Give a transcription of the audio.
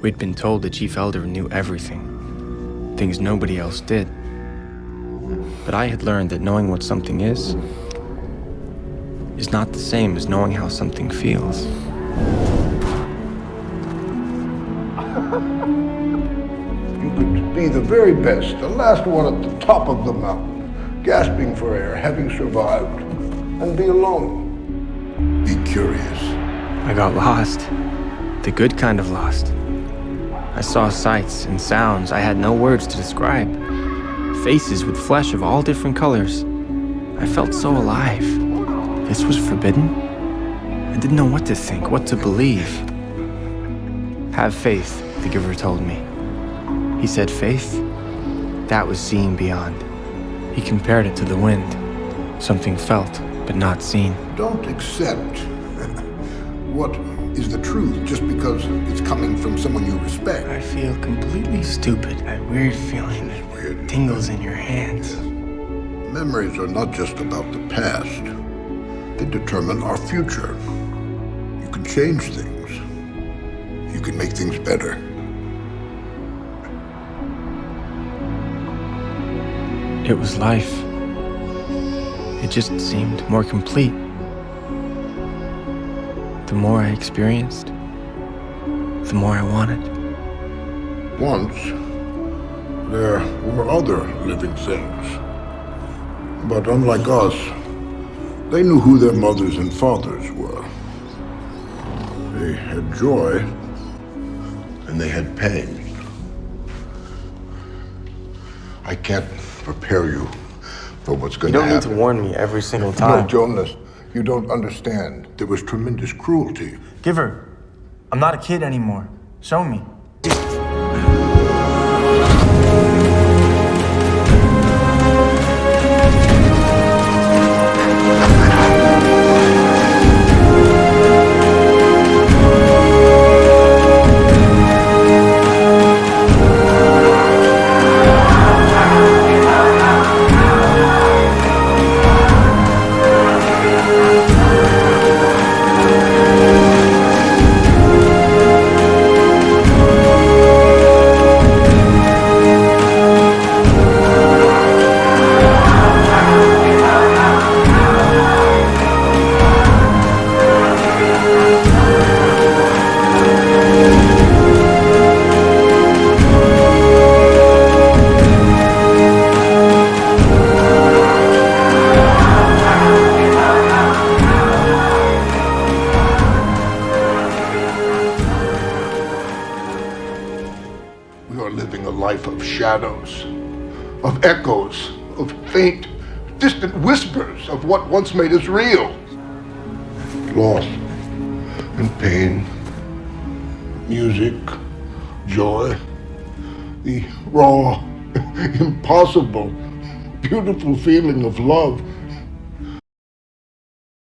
We'd been told the chief elder knew everything, things nobody else did. But I had learned that knowing what something is not the same as knowing how something feels. You could be the very best, the last one at the top of the mountain, gasping for air, having survived, and be alone. Be curious. I got lost, the good kind of lost. I saw sights and sounds I had no words to describe, faces with flesh of all different colors. I felt so alive. This was forbidden? I didn't know what to think, what to believe. Have faith, the giver told me. He said faith, that was seeing beyond. He compared it to the wind, something felt but not seen. Don't accept what is the truth just because it's coming from someone you respect. I feel completely stupid. That weird feeling that tingles in your hands. Memories are not just about the past. They determine our future. You can change things. You can make things better. It was life. It just seemed more complete. The more I experienced, the more I wanted. Once, there were other living things. But unlike us, they knew who their mothers and fathers were. They had joy, and they had pain. I can't prepare you for what's going to happen. You don't need to warn me every single time. No, Jonas, you don't understand. There was tremendous cruelty. Giver, I'm not a kid anymore. Show me. We are living a life of shadows, of echoes, of faint, distant whispers of what once made us real. Loss and pain, music, joy, the raw, impossible, beautiful feeling of love